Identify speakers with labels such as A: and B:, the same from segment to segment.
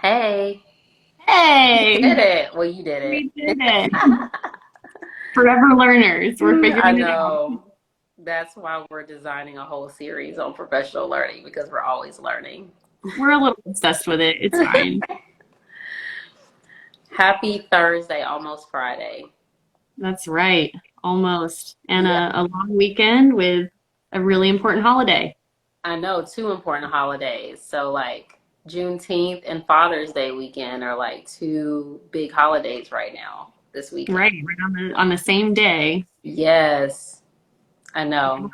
A: Hey, you did
B: Hey,
A: it. Well, you did
B: we did
A: it.
B: it. Forever learners. We're
A: I
B: figuring it out.
A: know. That's why we're designing a whole series on professional learning because we're always learning.
B: We're a little obsessed with it. It's fine.
A: Happy Thursday, almost Friday.
B: That's right. Almost. And
A: Yeah,
B: a long weekend with a really important holiday.
A: I know two important holidays. So, like Juneteenth and Father's Day weekend are like two big holidays right now this weekend.
B: Right on the same day.
A: Yes, I know.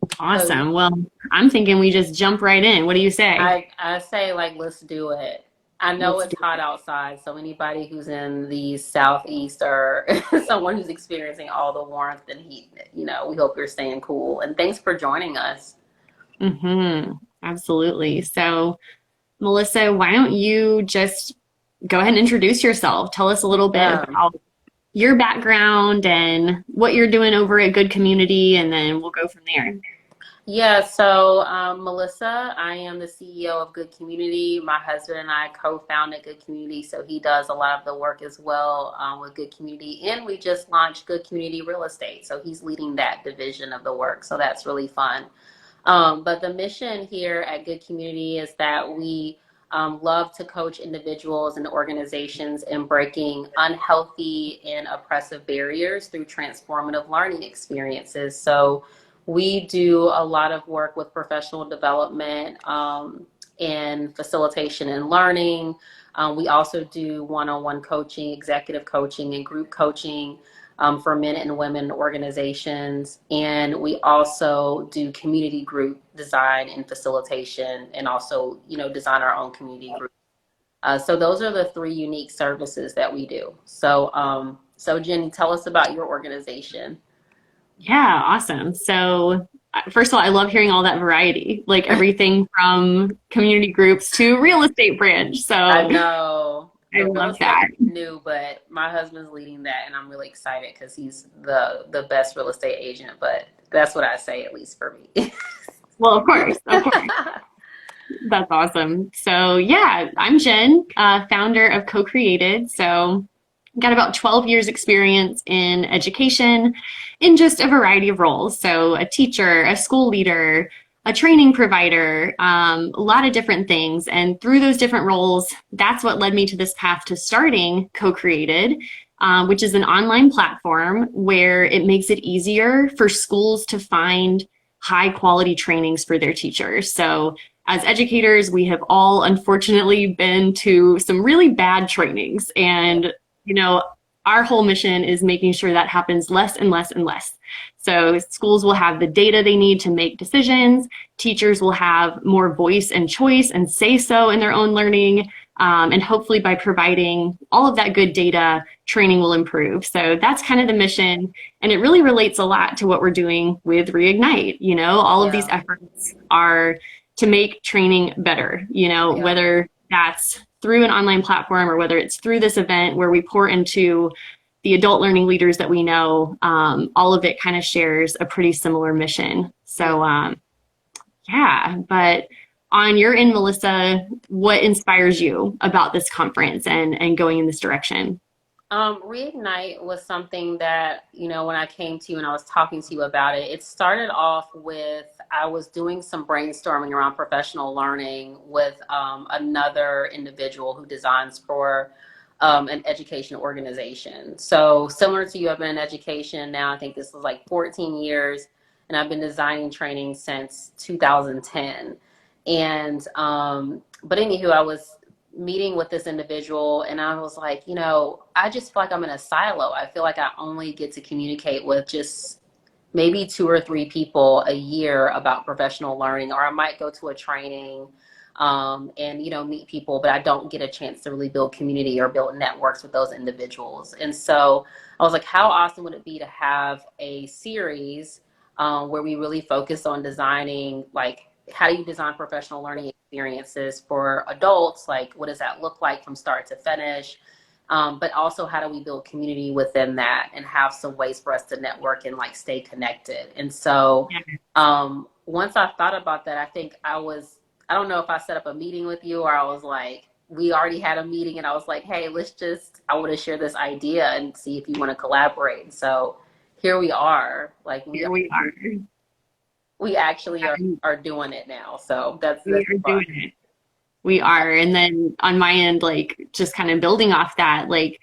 A: So
B: Awesome. Well, I'm thinking we just jump right in. What do you say?
A: I say like let's do it. I know
B: Let's
A: it's
B: do
A: hot outside, so anybody who's in the southeast or someone who's experiencing all the warmth and heat, we hope you're staying cool. And thanks for joining us.
B: it. Absolutely. So, Melissa, why don't you just go ahead and introduce yourself? Tell us a little bit
A: Yeah.
B: about your background and what you're doing over at Good Community, and then we'll go from there.
A: Yeah, so Melissa, I am the CEO of Good Community. My husband and I co-founded Good Community, so he does a lot of the work as well with Good Community. And we just launched Good Community Real Estate, so he's leading that division of the work. So that's really fun. But the mission here at Good Community is that we love to coach individuals and organizations in breaking unhealthy and oppressive barriers through transformative learning experiences. So we do a lot of work with professional development and facilitation and learning. We also do one-on-one coaching, executive coaching, and group coaching for men and women organizations. And we also do community group design and facilitation and also, design our own community group. So those are the three unique services that we do. So Jenny, tell us about your organization.
B: Yeah, awesome. So, first of all, I love hearing all that variety, like everything from community groups to real estate branch. So,
A: I
B: I
A: know the real
B: love
A: estate
B: that.
A: is new, but my husband's leading that, and I'm really excited because he's the best real estate agent. But that's what I say, at least for me.
B: Well, of course. That's awesome. So, yeah, I'm Jen, founder of Co-Created. So, got about 12 years experience in education in just a variety of roles. So a teacher, a school leader, a training provider, a lot of different things. And through those different roles, that's what led me to this path to starting Co-Created, which is an online platform where it makes it easier for schools to find high quality trainings for their teachers. So as educators, we have all unfortunately been to some really bad trainings, and you know, our whole mission is making sure that happens less and less and less. So schools will have the data they need to make decisions. Teachers will have more voice and choice and say so in their own learning. And hopefully by providing all of that good data, training will improve. So that's kind of the mission. And it really relates a lot to what we're doing with Reignite. You know, all of these
A: Yeah,
B: efforts are to make training better, you know,
A: yeah,
B: whether that's through an online platform or whether it's through this event where we pour into the adult learning leaders that we know, all of it kind of shares a pretty similar mission.
A: yeah.
B: So, yeah, but on your end, Melissa, what inspires you about this conference and going in this direction?
A: Reignite was something that, when I came to you and I was talking to you about it, it started off with I was doing some brainstorming around professional learning with another individual who designs for an education organization. So similar to you, I've been in education now, I think this was like 14 years, and I've been designing training since 2010. And, but anywho, I was meeting with this individual and I was like, I just feel like I'm in a silo. I feel like I only get to communicate with just maybe two or three people a year about professional learning, or I might go to a training and meet people, but I don't get a chance to really build community or build networks with those individuals. And so I was like, how awesome would it be to have a series where we really focus on designing, like, how do you design professional learning experiences for adults? Like, what does that look like from start to finish? But also, how do we build community within that and have some ways for us to network and like stay connected? And so,
B: Yeah.
A: once I thought about that, I think I don't know if I set up a meeting with you or I was like, we already had a meeting and I was like, hey, I want to share this idea and see if you want to collaborate. So here we are. Like
B: Here we are.
A: we actually are doing it now. So
B: We
A: that's
B: are
A: fun.
B: doing it. We are. And then on my end, like just kind of building off that, like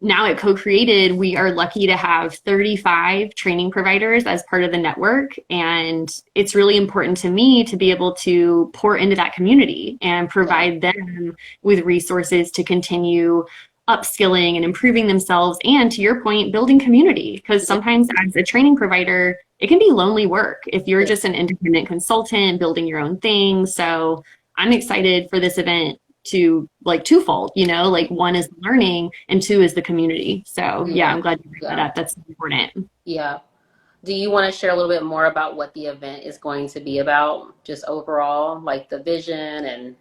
B: now at Co-Created, we are lucky to have 35 training providers as part of the network. And it's really important to me to be able to pour into that community and
A: Yeah.
B: provide them with resources to continue upskilling and improving themselves. And to your point, building community. Because
A: Yeah.
B: sometimes as a training provider, it can be lonely work if you're
A: Yeah.
B: just an independent consultant building your own thing. So I'm excited for this event to like twofold, like one is learning and two is the community. So yeah,
A: Yeah.
B: I'm glad you brought that
A: Yeah.
B: up. That's important.
A: Yeah. Do you want to share a little bit more about what the event is going to be about, just overall, like the vision and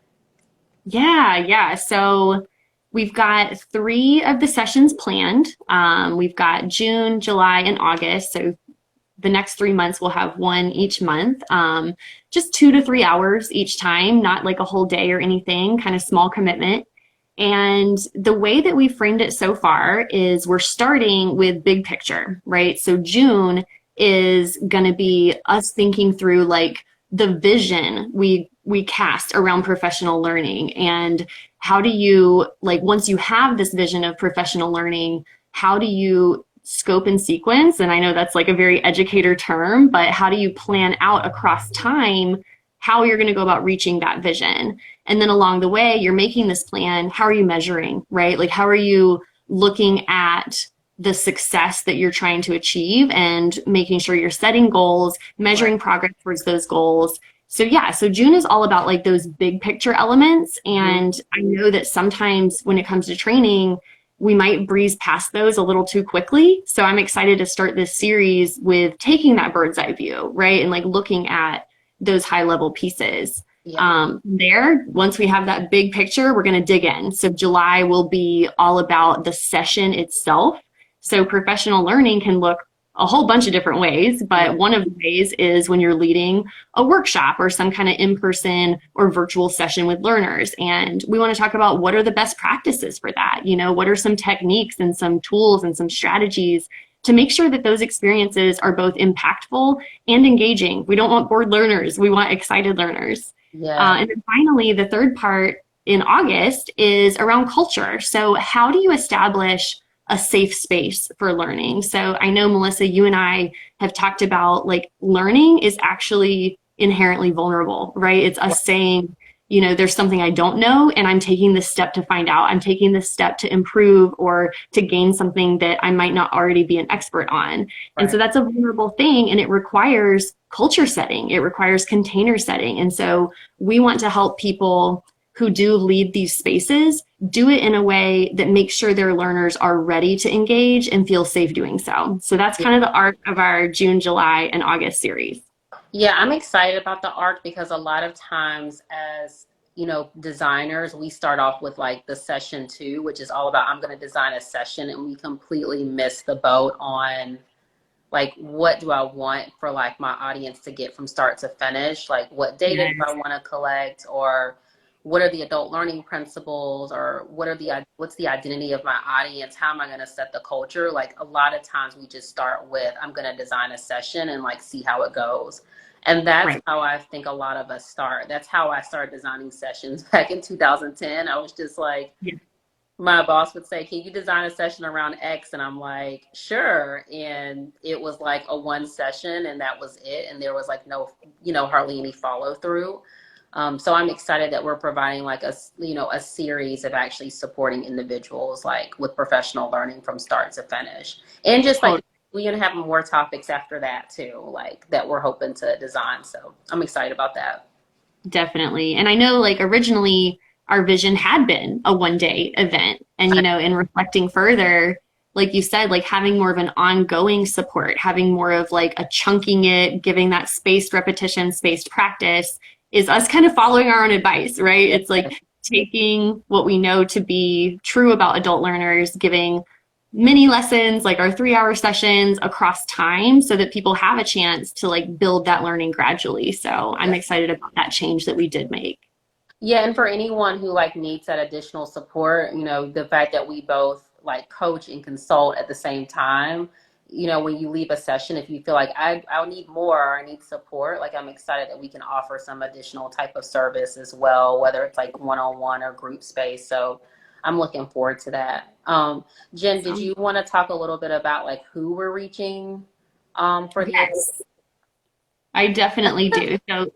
B: Yeah. So we've got 3 of the sessions planned. We've got June, July, and August. So the next 3 months we'll have one each month. Just 2 to 3 hours each time, not like a whole day or anything, kind of small commitment. And the way that we framed it so far is we're starting with big picture, right? So June is going to be us thinking through like the vision we cast around professional learning and how do you like once you have this vision of professional learning, how do you scope and sequence? And I know that's like a very educator term, but how do you plan out across time how you're going to go about reaching that vision? And then along the way, you're making this plan. How are you measuring, right? Like, how are you looking at the success that you're trying to achieve and making sure you're setting goals,
A: right,
B: measuring progress towards those goals? So yeah, so June is all about like those big picture elements.
A: mhm,
B: And I know that sometimes when it comes to training, we might breeze past those a little too quickly. So I'm excited to start this series with taking that bird's eye view, right? And like looking at those high level pieces.
A: yeah,
B: Once we have that big picture, we're going to dig in. So July will be all about the session itself. So professional learning can look a whole bunch of different ways,
A: yeah,
B: but one of the ways is when you're leading a workshop or some kind of in-person or virtual session with learners. And we want to talk about what are the best practices for that? What are some techniques and some tools and some strategies to make sure that those experiences are both impactful and engaging. We don't want bored learners. We want excited learners.
A: yeah,
B: And then finally, the third part in August is around culture. So, how do you establish a safe space for learning? So, I know, Melissa, you and I have talked about like learning is actually inherently vulnerable, right? It's
A: right,
B: us saying, there's something I don't know, and I'm taking this step to find out. I'm taking this step to improve or to gain something that I might not already be an expert on. And so
A: right.
B: that's a vulnerable thing, and it requires culture setting, it requires container setting. And so we want to help people who do lead these spaces do it in a way that makes sure their learners are ready to engage and feel safe doing so. So that's kind of the arc of our June, July, and August series.
A: Yeah, I'm excited about the arc because a lot of times as designers, we start off with like the session two, which is all about I'm going to design a session, and we completely miss the boat on like what do I want for like my audience to get from start to finish? Like what data do I
B: Yes,
A: want to collect, or what are the adult learning principles, or what's the identity of my audience? How am I going to set the culture? Like a lot of times we just start with I'm going to design a session and like see how it goes. And that's
B: right.
A: how I think a lot of us start. That's how I started designing sessions back in 2010. I was just like,
B: Yeah,
A: my boss would say, can you design a session around X? And I'm like, sure. And it was like a one session and that was it. And there was like no, hardly any follow through. So I'm excited that we're providing like a series of actually supporting individuals like with professional learning from start to finish. And just like
B: totally.
A: we're going to have more topics after that too, like that we're hoping to design. So I'm excited about that.
B: Definitely. And I know like originally our vision had been a 1 day event. And, in reflecting further, like you said, like having more of an ongoing support, having more of like a chunking it, giving that spaced repetition, spaced practice is us kind of following our own advice, right?
A: Yeah.
B: It's like taking what we know to be true about adult learners, giving mini lessons, like our 3 hour sessions across time so that people have a chance to like build that learning gradually. So I'm excited about that change that we did make.
A: Yeah, and for anyone who like needs that additional support, the fact that we both like coach and consult at the same time, when you leave a session, if you feel like I'll need more or I need support, like I'm excited that we can offer some additional type of service as well, whether it's like one-on-one or group space. So I'm looking forward to that. Jen, did
B: So
A: you want to talk a little bit about like who we're reaching for the event?
B: yes, I definitely do. So,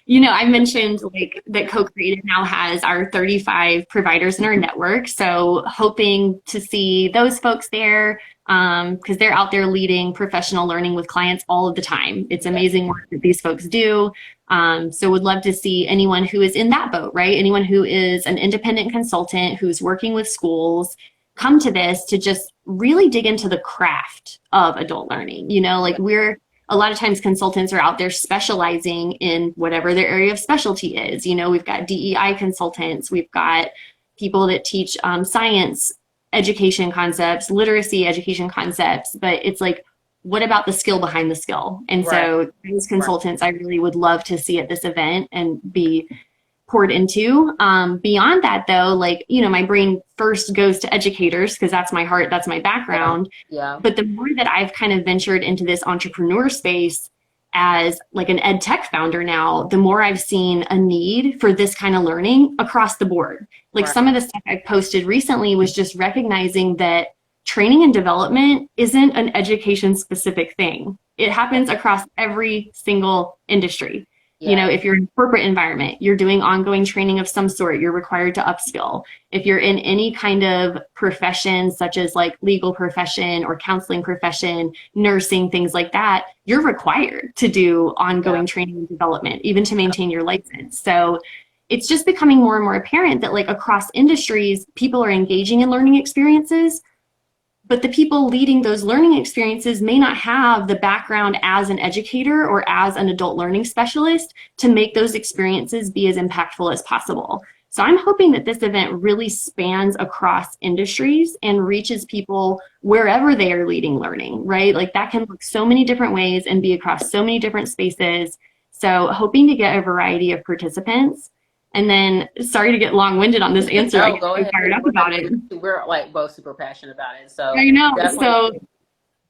B: I mentioned like that Co-Created now has our 35 providers in our network. So, hoping to see those folks there because they're out there leading professional learning with clients all of the time. It's
A: Yeah,
B: amazing work that these folks do. So, would love to see anyone who is in that boat, right? Anyone who is an independent consultant who's working with schools come to this to just really dig into the craft of adult learning. Like
A: yeah,
B: we're a lot of times consultants are out there specializing in whatever their area of specialty is. We've got DEI consultants, we've got people that teach science education concepts, literacy education concepts, but it's like, what about the skill behind the skill? And
A: right,
B: so these
A: right.
B: consultants I really would love to see at this event and be poured into. Beyond that, though, like, my brain first goes to educators because that's my heart, that's my
A: Yeah,
B: background.
A: yeah,
B: But the more that I've kind of ventured into this entrepreneur space as like an ed tech founder now, the more I've seen a need for this kind of learning across the board. Like
A: right.
B: some of the stuff I posted recently was just recognizing that training and development isn't an education specific thing. It
A: Yeah,
B: happens across every single industry.
A: yeah,
B: If you're in a corporate environment, you're doing ongoing training of some sort, you're required to upskill. If you're in any kind of profession, such as like legal profession or counseling profession, nursing, things like that, you're required to do
A: yeah.
B: ongoing training and development, even to maintain your license. So it's just becoming more and more apparent that like across industries, people are engaging in learning experiences, but the people leading those learning experiences may not have the background as an educator or as an adult learning specialist to make those experiences be as impactful as possible. So I'm hoping that this event really spans across industries and reaches people wherever they are leading learning, right? Like that can look so many different ways and be across so many different spaces. So hoping to get a variety of participants. And then, sorry to get long-winded on this answer. I
A: No,
B: get
A: go
B: so
A: ahead.
B: fired up about it.
A: We're like both super passionate about it. So
B: I know.
A: definitely.
B: So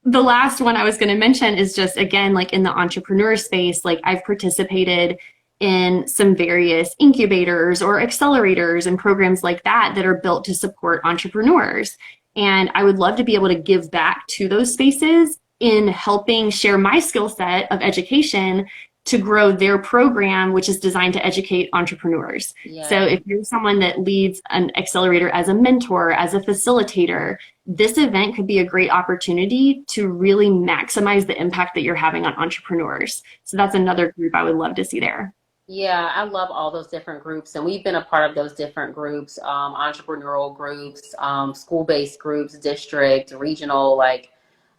B: the last one I was going to mention is just again, like in the entrepreneur space, like I've participated in some various incubators or accelerators and programs like that that are built to support entrepreneurs. And I would love to be able to give back to those spaces in helping share my skill set of education to grow their program, which is designed to educate entrepreneurs. So
A: Yeah.
B: if you're someone that leads an accelerator as a mentor, as a facilitator, this event could be a great opportunity to really maximize the impact that you're having on entrepreneurs. So that's another group I would love to see there.
A: Yeah, I love all those different groups, and we've been a part of those different groups, entrepreneurial groups, school-based groups, district, regional. Like,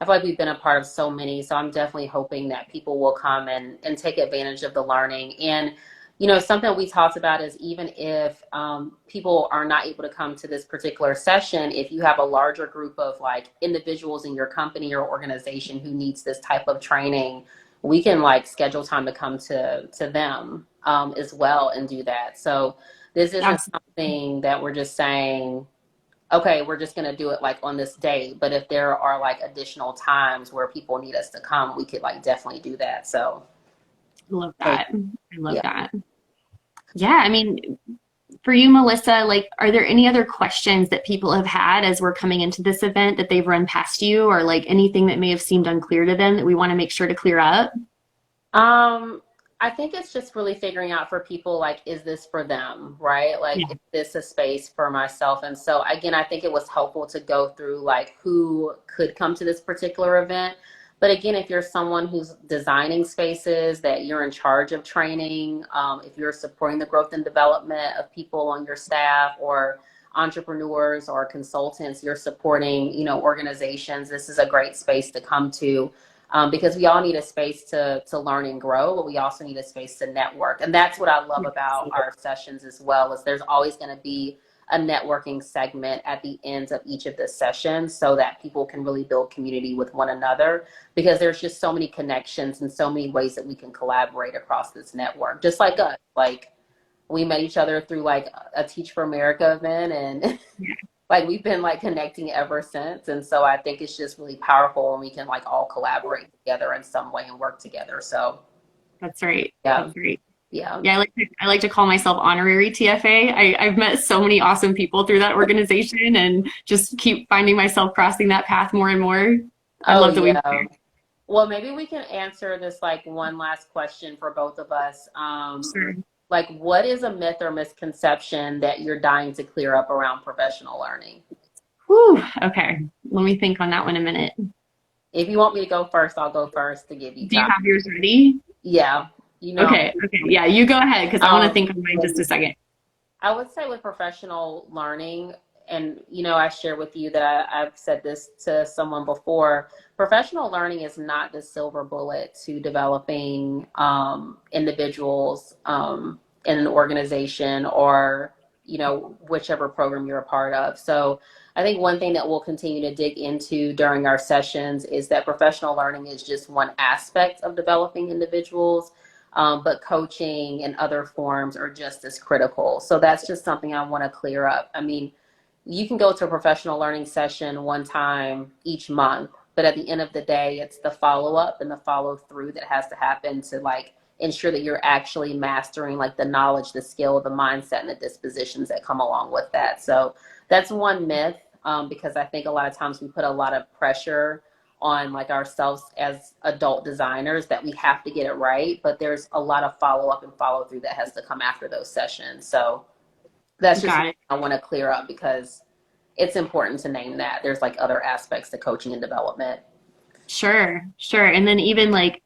A: I feel like we've been a part of so many. So I'm definitely hoping that people will come and take advantage of the learning. And, something we talked about is even if people are not able to come to this particular session, if you have a larger group of like individuals in your company or organization who needs this type of training, we can like schedule time to come to them as well and do that. So this isn't
B: Absolutely.
A: something that we're just saying, okay, we're just going to do it like on this date. But if there are like additional times where people need us to come, we could like definitely do that. So,
B: I love
A: hey,
B: that. I love
A: yeah.
B: that. Yeah, I mean, for you, Melissa, like, are there any other questions that people have had as we're coming into this event that they've run past you, or like anything that may have seemed unclear to them that we want to make sure to clear up?
A: Um, I think it's just really figuring out for people like, is this for them, right? Like,
B: Yeah,
A: is this a space for myself? And so, again, I think it was helpful to go through like who could come to this particular event. But again, if you're someone who's designing spaces, that you're in charge of training, if you're supporting the growth and development of people on your staff or entrepreneurs or consultants, you're supporting, organizations, this is a great space to come to because we all need a space to learn and grow, but we also need a space to network. And that's what I love about our sessions as well, is there's always going to be a networking segment at the ends of each of the sessions so that people can really build community with one another, because there's just so many connections and so many ways that we can collaborate across this network. Just like us, like we met each other through like a Teach for America event, and like we've been like connecting ever since. And so I think it's just really powerful when we can like all collaborate together in some way and work together. So
B: That's right.
A: yeah,
B: That's right.
A: yeah.
B: Yeah, I like to call myself honorary TFA. I've met so many awesome people through that organization and just keep finding myself crossing that path more and more. I
A: Oh
B: love that we
A: yeah. Well, maybe we can answer this like one last question for both of us.
B: sure.
A: Like, what is a myth or misconception that you're dying to clear up around professional learning?
B: Whew, okay. Let me think on that one a minute.
A: If you want me to go first, I'll go first to give you
B: Do you
A: time.
B: have yours ready?
A: Yeah, you know.
B: Okay, okay. Yeah, you go ahead because I want to
A: Um,
B: think on mine just a second.
A: I would say with professional learning, and I share with you that I've said this to someone before. Professional learning is not the silver bullet to developing individuals in an organization, or whichever program you're a part of. So I think one thing that we'll continue to dig into during our sessions is that professional learning is just one aspect of developing individuals, but coaching and other forms are just as critical. So that's just something I want to clear up. I mean, you can go to a professional learning session one time each month, but at the end of the day, it's the follow up and the follow through that has to happen to like ensure that you're actually mastering like the knowledge, the skill, the mindset, and the dispositions that come along with that. So that's one myth, because I think a lot of times we put a lot of pressure on like ourselves as adult designers that we have to get it right, but there's a lot of follow up and follow through that has to come after those sessions. So that's just
B: Got
A: what
B: it.
A: I want to clear up, because it's important to name that there's like other aspects to coaching and development.
B: Sure, sure. And then even like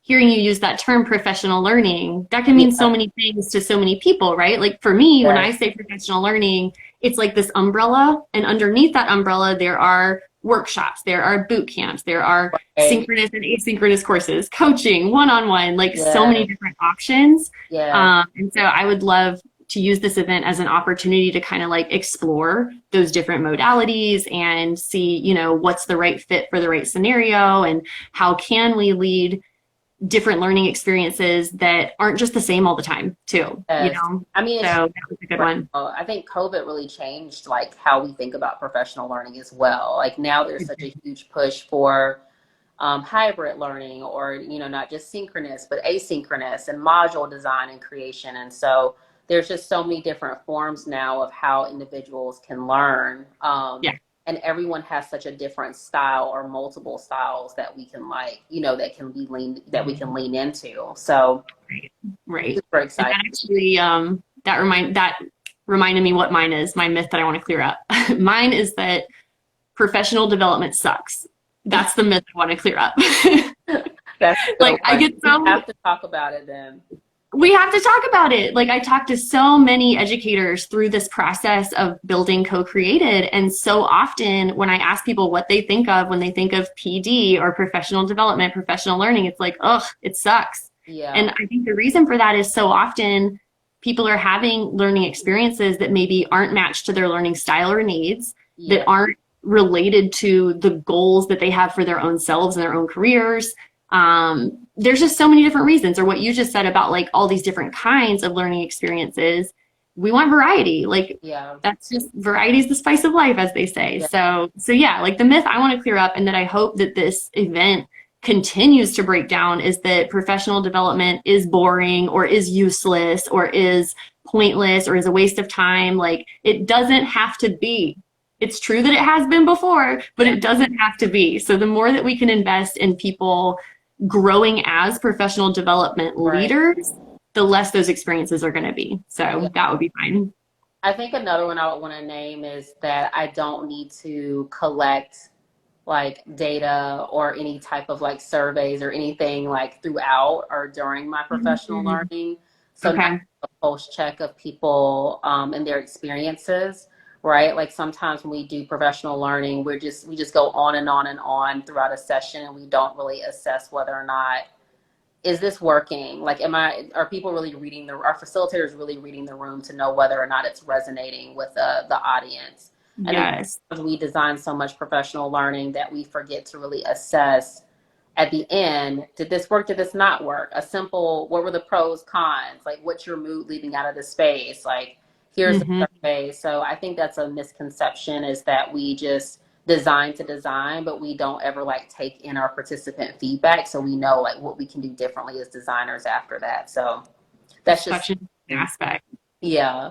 B: hearing you use that term professional learning, that can mean so
A: Yeah.
B: many things to so many people, right? Like for me, when I
A: Yes.
B: say professional learning, it's like this umbrella, and underneath that umbrella, there are workshops, there are boot camps, there are
A: Right.
B: synchronous and asynchronous courses, coaching, one-on-one, like so many
A: Yes.
B: different options.
A: Yes.
B: And so I would love to use this event as an opportunity to kind of like explore those different modalities and see, what's the right fit for the right scenario, and how can we lead different learning experiences that aren't just the same all the time too,
A: Yes. I mean,
B: so
A: it's
B: that was a good one.
A: I think COVID really changed like how we think about professional learning as well. Like now there's such a huge push for hybrid learning, or not just synchronous but asynchronous, and module design and creation. And so there's just so many different forms now of how individuals can learn,
B: Yeah,
A: and everyone has such a different style or multiple styles that we can like that we can lean into. So
B: right.
A: super
B: And
A: excited.
B: that actually that reminded me what mine is, my myth that I want to clear up. Mine is that professional development sucks. That's the myth I want to clear up.
A: That's a good
B: Like I
A: one.
B: get
A: We
B: so
A: have to talk about it then.
B: we have to talk about it. Like I talked to so many educators through this process of building co-created. And so often when I ask people what they think of when they think of PD or professional development, professional learning, it's like, ugh, it sucks.
A: Yeah.
B: And I think the reason for that is so often people are having learning experiences that maybe aren't matched to their learning style or needs, that
A: Yeah.
B: aren't related to the goals that they have for their own selves and their own careers. There's just so many different reasons, or what you just said about like all these different kinds of learning experiences. We want variety. Like
A: Yeah.
B: that's just variety is the spice of life, as they say.
A: Yeah.
B: So yeah, like the myth I want to clear up, and that I hope that this event continues to break down, is that professional development is boring or is useless or is pointless or is a waste of time. Like it doesn't have to be. It's true that it has been before, but
A: Yeah.
B: it doesn't have to be. So the more that we can invest in people growing as professional development
A: Right.
B: leaders, the less those experiences are going to be.
A: Yeah.
B: So that would be fine.
A: I think another one I would want to name is that I don't need to collect like data or any type of like surveys or anything like throughout or during my professional
B: Mhm.
A: learning. So not
B: Okay.
A: a pulse check of people and their experiences, right? Like sometimes when we do professional learning, we just go on and on and on throughout a session, and we don't really assess whether or not is this working? Like, are people really reading are facilitators really reading the room to know whether or not it's resonating with the audience? I think
B: Yes.
A: we design so much professional learning that we forget to really assess at the end, did this work? Did this not work? A simple, what were the pros, cons? Like, what's your mood leaving out of the space? Like, here's the
B: Hmm.
A: survey. So I think that's a misconception, is that we just design to design, but we don't ever like take in our participant feedback. So we know like what we can do differently as designers after that. So that's just,
B: Such an aspect.
A: yeah.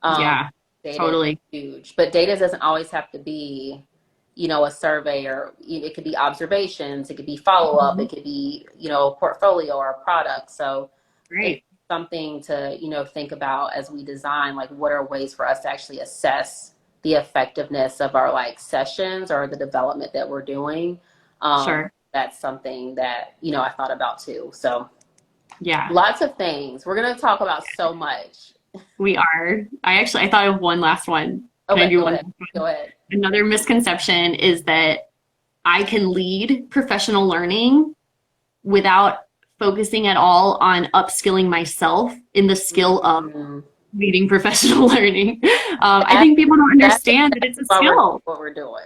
A: Um,
B: Yeah,
A: data is
B: totally.
A: huge, but data doesn't always have to be, a survey, or it could be observations, it could be follow up,
B: Mhm.
A: it could be, a portfolio or a product. So it's
B: Great.
A: something to, think about as we design, like what are ways for us to actually assess the effectiveness of our like sessions or the development that we're doing.
B: Sure.
A: That's something that, I thought about too. So
B: Yeah,
A: lots of things. We're going to talk about so much.
B: we are. I thought of one last one. Can I
A: Okay,
B: do
A: go
B: one
A: ahead.
B: last one?
A: Go ahead.
B: Another misconception is that I can lead professional learning without focusing at all on upskilling myself in the skill of
A: Mm,
B: leading professional learning. I
A: that,
B: think people don't
A: that's
B: understand that it's
A: exactly
B: a
A: why we're doing
B: skill.
A: what we're doing.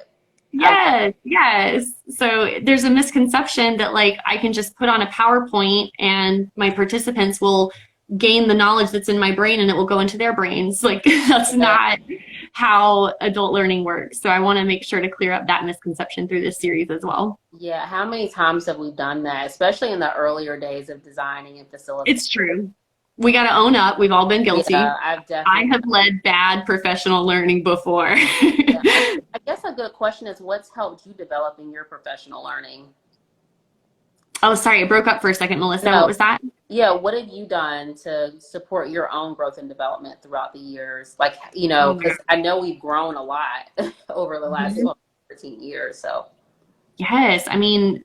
A: I love
B: Yes, yes. So there's a misconception that like I can just put on a PowerPoint and my participants will gain the knowledge that's in my brain and it will go into their brains. Like that's
A: it.
B: not how adult learning works. So I want to make sure to clear up that misconception through this series as well.
A: Yeah, how many times have we done that, especially in the earlier days of designing and facilitating?
B: It's true. We got to own up. We've all been guilty.
A: Yeah, I've
B: I
A: definitely.
B: have led bad professional learning before.
A: Yeah, I guess a good question is, what's helped you develop in your professional learning?
B: Oh, sorry, it broke up for a second, Melissa. What
A: No,
B: was that?
A: yeah, what have you done to support your own growth and development throughout the years? Like,
B: Oh, yeah.
A: because I know we've grown a lot over the last
B: Mhm.
A: 12, 13 years. So,
B: Yes, I mean,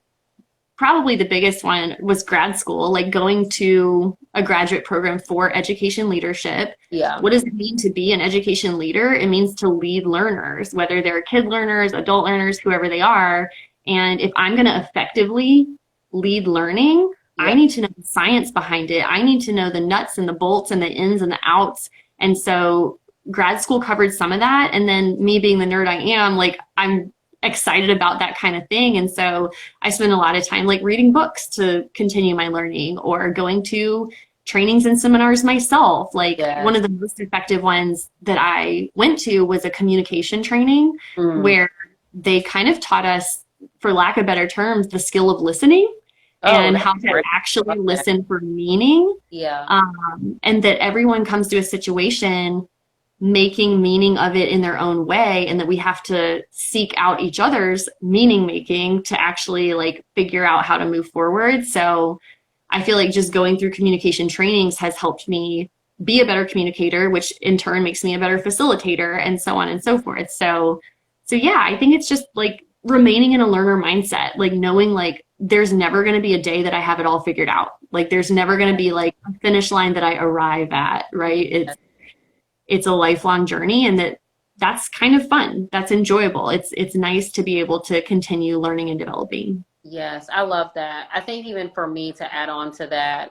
B: probably the biggest one was grad school, like going to a graduate program for education leadership.
A: yeah,
B: What does it mean to be an education leader? It means to lead learners, whether they're kid learners, adult learners, whoever they are. And if I'm going to effectively lead learning, I
A: yeah,
B: need to know the science behind it. I need to know the nuts and the bolts and the ins and the outs. And so grad school covered some of that. And then me being the nerd I am, like I'm excited about that kind of thing. And so I spend a lot of time like reading books to continue my learning or going to trainings and seminars myself. Like one
A: yes.
B: of the most effective ones that I went to was a communication training
A: Mm.
B: where they kind of taught us, for lack of better terms, the skill of listening
A: Oh,
B: and
A: that's
B: how to
A: great.
B: actually
A: Okay.
B: listen for meaning.
A: Yeah.
B: And that everyone comes to a situation making meaning of it in their own way, and that we have to seek out each other's meaning making to actually like figure out how to move forward. So I feel like just going through communication trainings has helped me be a better communicator, which in turn makes me a better facilitator, and so on and so forth. So yeah, I think it's just like remaining in a learner mindset, like knowing like there's never going to be a day that I have it all figured out. Like there's never going to be like a finish line that I arrive at, right? It's a lifelong journey, and that's kind of fun. That's enjoyable. It's nice to be able to continue learning and developing.
A: Yes, I love that. I think even for me to add on to that,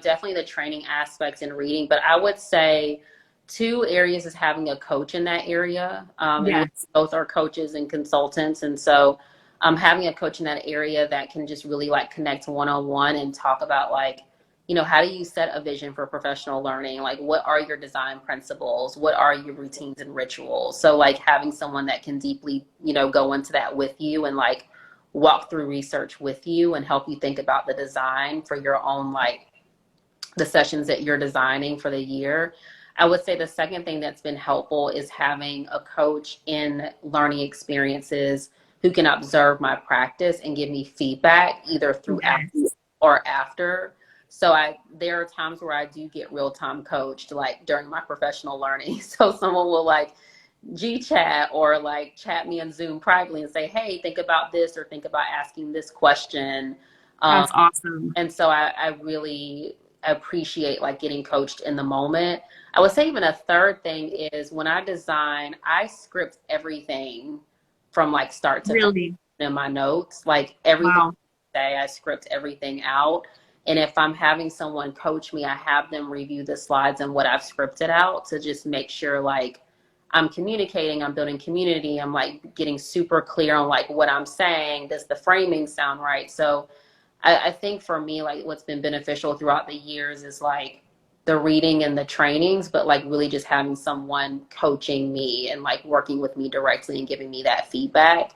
A: definitely the training aspects in reading, but I would say two areas is having a coach in that area. And we
B: Yes.
A: both are coaches and consultants. And so having a coach in that area that can just really like connect one-on-one and talk about like, how do you set a vision for professional learning? Like, what are your design principles? What are your routines and rituals? So like having someone that can deeply, go into that with you and like walk through research with you and help you think about the design for your own, like the sessions that you're designing for the year. I would say the second thing that's been helpful is having a coach in learning experiences who can observe my practice and give me feedback either throughout
B: Yes.
A: or after. So there are times where I do get real time coached, like during my professional learning. So someone will like G chat or like chat me on Zoom privately and say, hey, think about this or think about asking this question. Um,
B: That's awesome.
A: and so I really appreciate like getting coached in the moment. I would say even a third thing is when I design, I script everything from like start to finish
B: Really.
A: in my notes, like everything
B: Wow.
A: I say, I script everything out. And if I'm having someone coach me, I have them review the slides and what I've scripted out to just make sure like I'm communicating, I'm building community, I'm like getting super clear on like what I'm saying. Does the framing sound right? So I think for me, like what's been beneficial throughout the years is like the reading and the trainings, but like really just having someone coaching me and like working with me directly and giving me that feedback.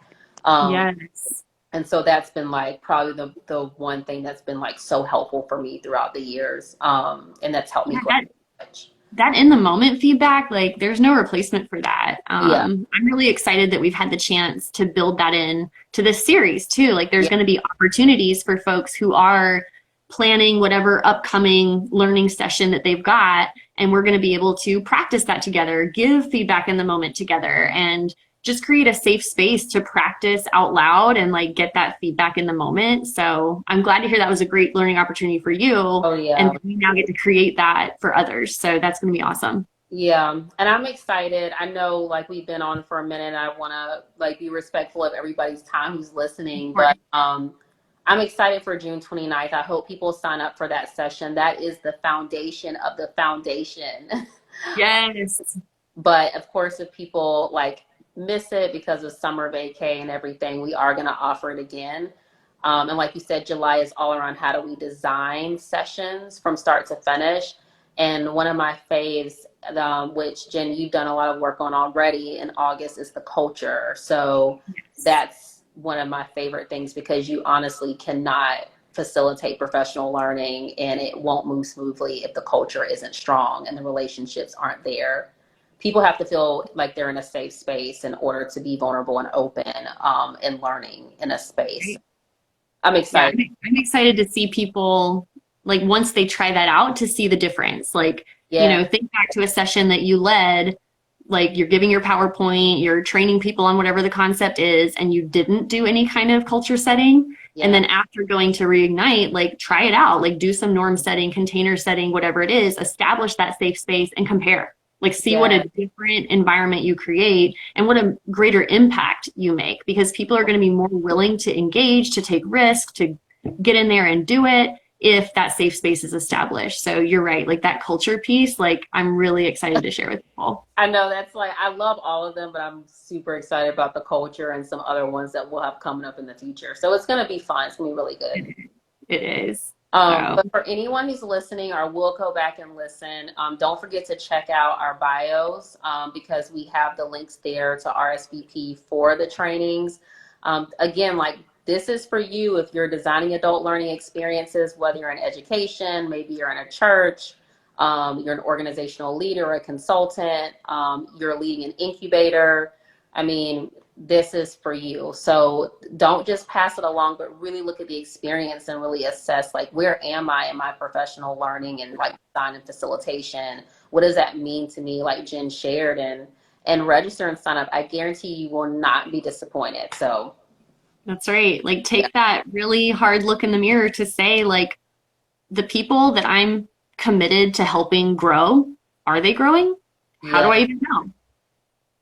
A: Um,
B: Yes.
A: and so that's been like probably the one thing that's been like so helpful for me throughout the years. And that's helped me
B: Yeah,
A: grow
B: that
A: so much.
B: that in the moment feedback, like there's no replacement for that.
A: Yeah.
B: I'm really excited that we've had the chance to build that in to this series too. Like there's
A: Yeah.
B: going to be opportunities for folks who are planning whatever upcoming learning session that they've got, and we're going to be able to practice that together, give feedback in the moment together, and just create a safe space to practice out loud and like get that feedback in the moment. So I'm glad to hear that was a great learning opportunity for you.
A: Oh,
B: And
A: yeah.
B: we now get to create that for others. So that's going to be awesome.
A: Yeah, and I'm excited. I know like we've been on for a minute and I want to like be respectful of everybody's time who's listening, but I'm excited for June 29th. I hope people sign up for that session. That is the foundation of the foundation.
B: Yes.
A: But of course, if people like miss it because of summer vacay and everything, we are going to offer it again. And like you said, July is all around how do we design sessions from start to finish. And one of my faves, which Jen, you've done a lot of work on already in August, is the culture. So
B: Yes.
A: that's one of my favorite things because you honestly cannot facilitate professional learning and it won't move smoothly if the culture isn't strong and the relationships aren't there. People have to feel like they're in a safe space in order to be vulnerable and open and learning in a space.
B: Right.
A: I'm
B: Yeah,
A: excited.
B: I'm excited to see people like once they try that out to see the difference. Like,
A: Yeah,
B: think back to a session that you led, like you're giving your PowerPoint, you're training people on whatever the concept is, and you didn't do any kind of culture setting. And
A: yeah,
B: then after going to reignite, like try it out, like do some norm setting, container setting, whatever it is, establish that safe space and compare. Like see what
A: yeah.
B: a different environment you create and what a greater impact you make because people are going to be more willing to engage, to take risks, to get in there and do it if that safe space is established. So you're right, like that culture piece, like I'm really excited to share with people.
A: I know that's like, I love all of them, but I'm super excited about the culture and some other ones that we'll have coming up in the future. So it's going to be fun. It's going to be really good.
B: It is. So
A: But for anyone who's listening or will go back and listen, don't forget to check out our bios because we have the links there to RSVP for the trainings. Again, like this is for you if you're designing adult learning experiences, whether you're in education, maybe you're in a church, you're an organizational leader, a consultant, you're leading an incubator. I mean, this is for you. So don't just pass it along, but really look at the experience and really assess like, where am I in my professional learning and like design and facilitation? What does that mean to me? Like Jen shared and register and sign up. I guarantee you will not be disappointed. So
B: that's right. Like
A: yeah,
B: take that really hard look in the mirror to say like the people that I'm committed to helping grow, are they growing? How do
A: yeah,
B: I even know?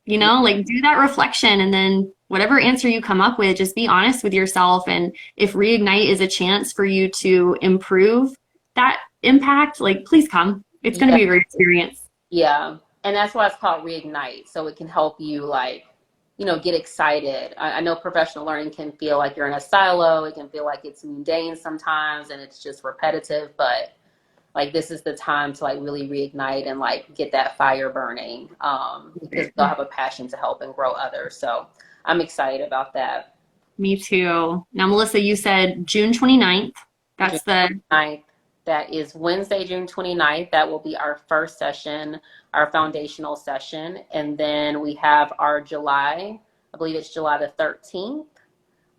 A: yeah,
B: Like do that reflection and then whatever answer you come up with, just be honest with yourself. And if Reignite is a chance for you to improve that impact, like please come. It's going to
A: yeah.
B: be a great experience.
A: Yeah. And that's why it's called Reignite. So it can help you like, get excited. I know professional learning can feel like you're in a silo. It can feel like it's mundane sometimes and it's just repetitive, but like this is the time to like really reignite and like get that fire burning because we all have a passion to help and grow others. So I'm excited about that.
B: Me too. Now, Melissa, you said June 29th.
A: June
B: That's the
A: 29th. That is Wednesday, June 29th. That will be our first session, our foundational session. And then we have our July, I believe it's July the 13th.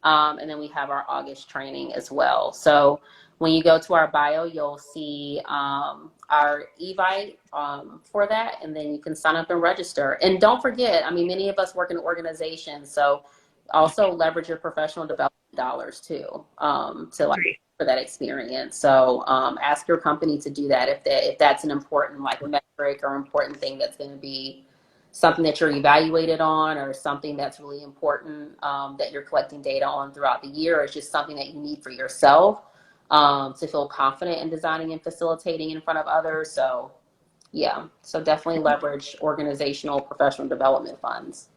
A: And then we have our August training as well. So when you go to our bio, you'll see our Evite for that, and then you can sign up and register. And don't forget, I mean, many of us work in organizations, so also leverage your professional development dollars too to like
B: great.
A: for that experience. So ask your company to do that if that's an important like metric or important thing that's going to be something that you're evaluated on or something that's really important that you're collecting data on throughout the year or it's just something that you need for yourself. to feel confident in designing and facilitating in front of others. So, yeah, so definitely leverage organizational professional development funds.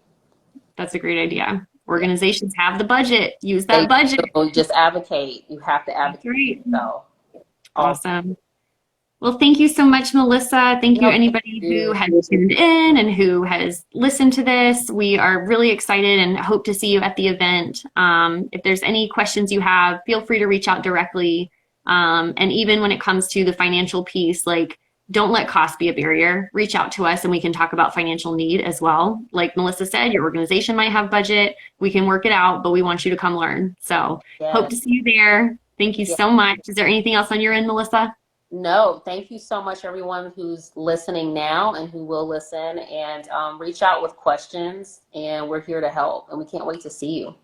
B: That's a great idea.
A: Yeah,
B: Organizations have the budget. Use
A: they
B: that budget.
A: do. Just advocate. You have to
B: That's
A: advocate
B: right.
A: for yourself. Awesome.
B: Awesome. Well, thank you so much, Melissa. Thank you,
A: No, thank
B: anybody who
A: you.
B: has tuned in and who has listened to this. We are really excited and hope to see you at the event. If there's any questions you have, feel free to reach out directly. And even when it comes to the financial piece, like, don't let cost be a barrier. Reach out to us and we can talk about financial need as well. Like Melissa said, your organization might have budget. We can work it out, but we want you to come learn. So hope
A: Yes.
B: to see you there. Thank you
A: Yeah.
B: so much. Is there anything else on your end, Melissa?
A: No, thank you so much, everyone who's listening now and who will listen. And reach out with questions, and we're here to help. And we can't wait to see you.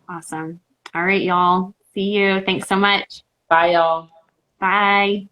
B: Awesome. All right, y'all. See you. Thanks so much.
A: Bye, y'all.
B: Bye.